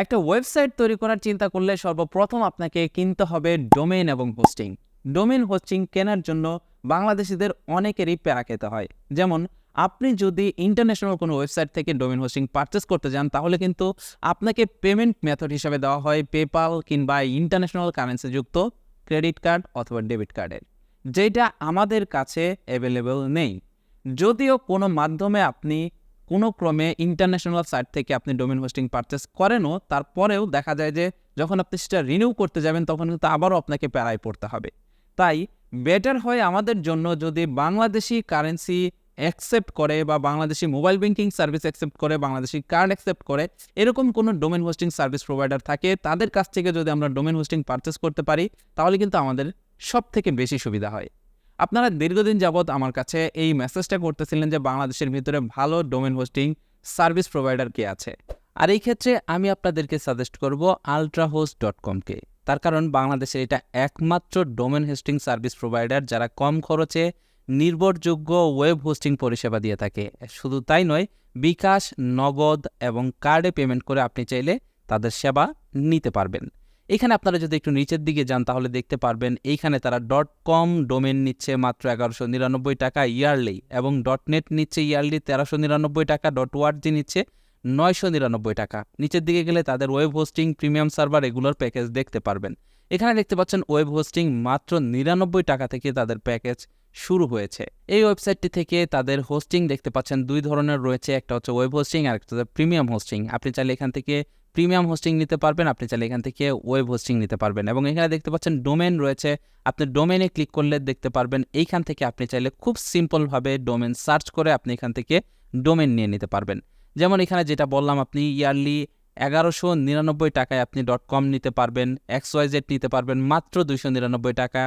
একটা ওয়েবসাইট তৈরি করার চিন্তা করলে সর্বপ্রথম আপনাকে কিনতে হবে ডোমেইন এবং হোস্টিং। ডোমেইন হোস্টিং কেনার জন্য বাংলাদেশিদের অনেকেরই প্যারা খেতে হয়। যেমন আপনি যদি ইন্টারন্যাশনাল কোনো ওয়েবসাইট থেকে ডোমেইন হোস্টিং পারচেস করতে যান, তাহলে কিন্তু আপনাকে পেমেন্ট মেথড হিসেবে দেওয়া হয় পেপাল কিংবা ইন্টারন্যাশনাল কারেন্সি যুক্ত ক্রেডিট কার্ড অথবা ডেবিট কার্ডের, যেটা আমাদের কাছে অ্যাভেলেবল নেই। যদিও কোনো মাধ্যমে আপনি কোনো ক্রমে ইন্টারন্যাশনাল সাইট থেকে আপনি ডোমেইন হোস্টিং পারচেস করেনও, তারপরেও দেখা যায় যে যখন আপনি সেটা রিনিউ করতে যাবেন তখন কিন্তু আবারও আপনাকে প্যারায় পড়তে হবে। তাই বেটার হয় আমাদের জন্য যদি বাংলাদেশি কারেন্সি অ্যাকসেপ্ট করে বা Bangladeshi mobile banking service accept করে, বাংলাদেশি কার্ড অ্যাকসেপ্ট করে, এরকম কোনো ডোমেইন হোস্টিং সার্ভিস প্রোভাইডার থাকে, তাদের কাছ থেকে যদি আমরা ডোমেইন হোস্টিং পারচেস করতে পারি তাহলে কিন্তু আমাদের সব থেকে বেশি সুবিধা হয়। আপনারা দীর্ঘদিন যাবৎ আমার কাছে এই মেসেজটা করতেছিলেন যে বাংলাদেশের ভিতরে ভালো ডোমেইন হোস্টিং সার্ভিস প্রোভাইডার কে আছে, আর এই ক্ষেত্রে আমি আপনাদেরকে সাজেস্ট করব ultrahost.com-কে। তার কারণ বাংলাদেশে এটা একমাত্র ডোমেইন হোস্টিং সার্ভিস প্রোভাইডার যারা কম খরচে নির্ভরযোগ্য ওয়েব হোস্টিং পরিষেবা দিয়ে থাকে। শুধু তাই নয়, bKash, নগদ এবং কার্ডে পেমেন্ট করে আপনি চাইলে তাদের সেবা নিতে পারবেন। এখানে আপনারা যদি একটু নিচের দিকে যান তাহলে দেখতে পারবেন এইখানে তারা .com ডোমেন নিচ্ছে মাত্র 1199 টাকা ইয়ারলি, এবং .net নিচ্ছে ইয়ারলি 1399 টাকা, .org নিচ্ছে 999 টাকা। নিচের দিকে গেলে তাদের ওয়েব হোস্টিং, প্রিমিয়াম সার্ভার এগুলোর প্যাকেজ দেখতে পারবেন। এখানে দেখতে পাচ্ছেন ওয়েব হোস্টিং মাত্র 99 টাকা থেকে তাদের প্যাকেজ শুরু হয়েছে। এই ওয়েবসাইটটি থেকে তাদের হোস্টিং দেখতে পাচ্ছেন দুই ধরনের রয়েছে, একটা হচ্ছে ওয়েব হোস্টিং আর একটা হচ্ছে প্রিমিয়াম হোস্টিং। আপনি চাইলে এখান থেকে প্রিমিয়াম হোস্টিং নিতে পারবেন, আপনি চাইলে এখান থেকে ওয়েব হোস্টিং নিতে পারবেন। এবং এখানে দেখতে পাচ্ছেন ডোমেন রয়েছে, আপনি ডোমেনে ক্লিক করলে দেখতে পারবেন এইখান থেকে আপনি চাইলে খুব সিম্পলভাবে ডোমেন সার্চ করে আপনি এখান থেকে ডোমেন নিয়ে নিতে পারবেন। যেমন এখানে যেটা বললাম, আপনি ইয়ারলি 1199 টাকায় আপনি .com নিতে পারবেন, XYZ নিতে পারবেন মাত্র 299 টাকা,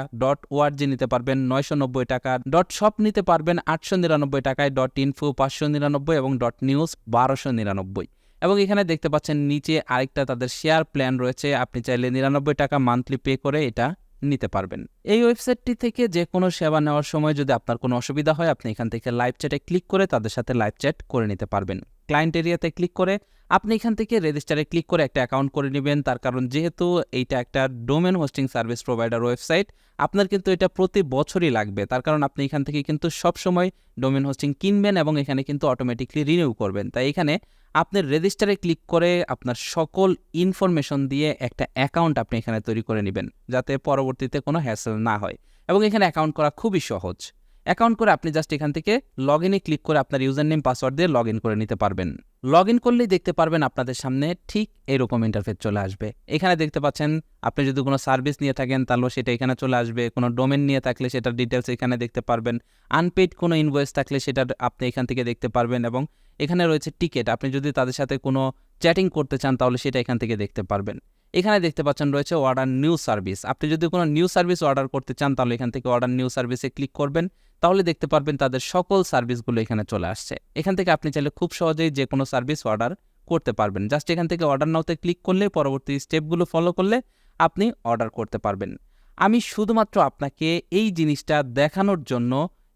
.org নিতে পারবেন 990 টাকা, .shop নিতে পারবেন 899 টাকায়, .info 599 এবং .news 1299। এবং এখানে দেখতে পাচ্ছেন নিচে আরেকটা তাদের শেয়ার প্ল্যান রয়েছে, আপনি চাইলে 99 টাকা মান্থলি পে করে এটা নিতে পারবেন। এই ওয়েবসাইটটি থেকে যে কোনো সেবা নেওয়ার সময় যদি আপনার কোনো অসুবিধা হয়, আপনি এখান থেকে লাইভ চ্যাটে ক্লিক করে তাদের সাথে লাইভ চ্যাট করে নিতে পারবেন। ক্লায়েন্ট এরিয়াতে ক্লিক করে আপনি এখান থেকে রেজিস্টারে ক্লিক করে একটা অ্যাকাউন্ট করে নেবেন। তার কারণ যেহেতু এইটা একটা domain hosting service provider website, আপনার কিন্তু এটা প্রতি বছরই লাগবে। তার কারণ আপনি এখান থেকে কিন্তু সবসময় ডোমেন হোস্টিং কিনবেন এবং এখানে কিন্তু অটোমেটিকলি রিনিউ করবেন। তাই এখানে আপনার রেজিস্টারে ক্লিক করে আপনার সকল ইনফরমেশন দিয়ে একটা অ্যাকাউন্ট আপনি এখানে তৈরি করে নেবেন, যাতে পরবর্তীতে কোনো হ্যাসেল না হয়। এবং এখানে অ্যাকাউন্ট করা খুবই সহজ। অ্যাকাউন্ট করে আপনি জাস্ট এখান থেকে লগ ইনে ক্লিক করে আপনার ইউজার নেম পাসওয়ার্ড দিয়ে লগ ইন করে নিতে পারবেন। লগ ইন করলেই দেখতে পারবেন আপনাদের সামনে ঠিক এরকম ইন্টারফেস চলে আসবে। এখানে দেখতে পাচ্ছেন আপনি যদি কোনো সার্ভিস নিয়ে থাকেন তাহলে সেটা এখানে চলে আসবে, কোনো ডোমেন নিয়ে থাকলে সেটার ডিটেলস এখানে দেখতে পারবেন, আনপেইড কোনো ইনভয়েস থাকলে সেটা আপনি এখান থেকে দেখতে পারবেন। এবং এখানে রয়েছে টিকেট, আপনি যদি তাদের সাথে কোনো চ্যাটিং করতে চান তাহলে সেটা এখান থেকে দেখতে পারবেন। এখানে দেখতে পাচ্ছেন রয়েছে অর্ডার নিউ সার্ভিস, আপনি যদি কোনো নিউ সার্ভিস অর্ডার করতে চান তাহলে এখান থেকে অর্ডার নিউ সার্ভিসে ক্লিক করবেন, তাহলে দেখতে পারবেন তাদের সকল সার্ভিসগুলো এখানে চলে আসছে। এখান থেকে আপনি চাইলে খুব সহজেই যে কোনো সার্ভিস অর্ডার করতে পারবেন। জাস্ট এখান থেকে অর্ডার নাওতে ক্লিক করলে পরবর্তী স্টেপগুলো ফলো করলে আপনি অর্ডার করতে পারবেন। আমি শুধুমাত্র আপনাকে এই জিনিসটা দেখানোর জন্য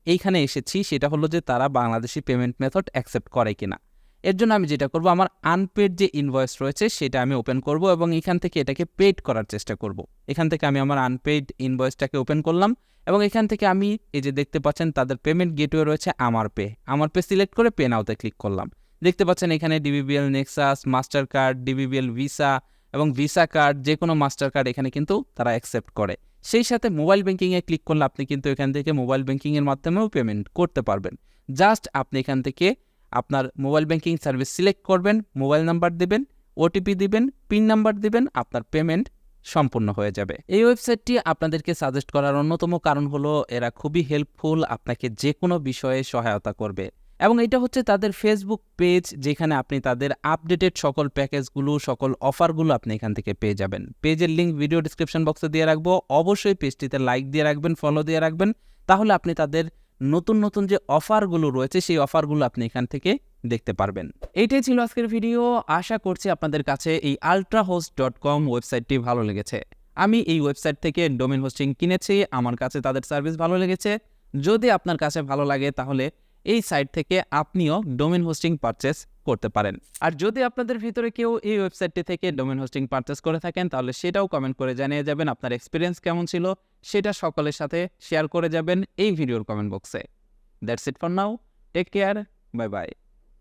এইখানে এসেছি, সেটা হলো যে তারা বাংলাদেশি পেমেন্ট মেথড অ্যাকসেপ্ট করে কিনা। এর জন্য আমি যেটা করব, আমার আনপেড যে ইনভয়েস রয়েছে সেটা আমি ওপেন করব এবং এখান থেকে এটাকে পেড করার চেষ্টা করব। এখান থেকে আমি আমার আনপেড ইনভয়েসটাকে ওপেন করলাম এবং এখান থেকে আমি এই যে দেখতে পাচ্ছেন তাদের পেমেন্ট গেটওয়ে রয়েছে আমার পে সিলেক্ট করে পে নাওতে ক্লিক করলাম। দেখতে পাচ্ছেন এখানে DBBL Nexus, MasterCard, DBBL visa এবং ভিসা কার্ড, যে কোনো মাস্টার কার্ড এখানে কিন্তু তারা অ্যাকসেপ্ট করে। সেই সাথে মোবাইল ব্যাংকিংয়ে ক্লিক করলে আপনি কিন্তু এখান থেকে মোবাইল ব্যাংকিংয়ের মাধ্যমেও পেমেন্ট করতে পারবেন। জাস্ট আপনি এখান থেকে আপনার মোবাইল ব্যাংকিং সার্ভিস সিলেক্ট করবেন, মোবাইল নাম্বার দেবেন, OTP দিবেন, পিন নাম্বার দিবেন, আপনার পেমেন্ট সম্পূর্ণ হয়ে যাবে। এই ওয়েবসাইটটি আপনাদেরকে সাজেস্ট করার অন্যতম কারণ হলো এরা খুবই হেল্পফুল, আপনাকে যে কোনো বিষয়ে সহায়তা করবে। এবং এটা হচ্ছে তাদের ফেসবুক পেজ, যেখানে আপনি তাদের আপডেটেড সকল প্যাকেজগুলো, সকল অফারগুলো আপনি এখান থেকে পেয়ে যাবেন। পেজের লিঙ্ক ভিডিও ডিসক্রিপশন বক্সে দিয়ে রাখবো, অবশ্যই পেজটিতে লাইক দিয়ে রাখবেন, ফলো দিয়ে রাখবেন, তাহলে আপনি তাদের নতুন নতুন যে অফারগুলো রয়েছে সেই অফারগুলো আপনি এখান থেকে দেখতে পারবেন। এইটাই ছিল আজকের ভিডিও। আশা করছি আপনাদের কাছে এই ultrahost.com ওয়েবসাইটটি ভালো লেগেছে। আমি এই ওয়েবসাইট থেকে ডোমেইন হোস্টিং কিনেছি, আমার কাছে তাদের সার্ভিস ভালো লেগেছে। যদি আপনার কাছে ভালো লাগে তাহলে এই সাইট থেকে আপনিও ডোমেইন হোস্টিং পারচেস করতে পারেন। আর যদি আপনাদের ভিতরে কেউ এই ওয়েবসাইটটি থেকে ডোমেন হোস্টিং পারচেস করে থাকেন তাহলে সেটাও কমেন্ট করে জানিয়ে যাবেন আপনার এক্সপিরিয়েন্স কেমন ছিল, সেটা সকলের সাথে শেয়ার করে যাবেন এই ভিডিওর কমেন্ট বক্সে। That's it for now, take care, bye by.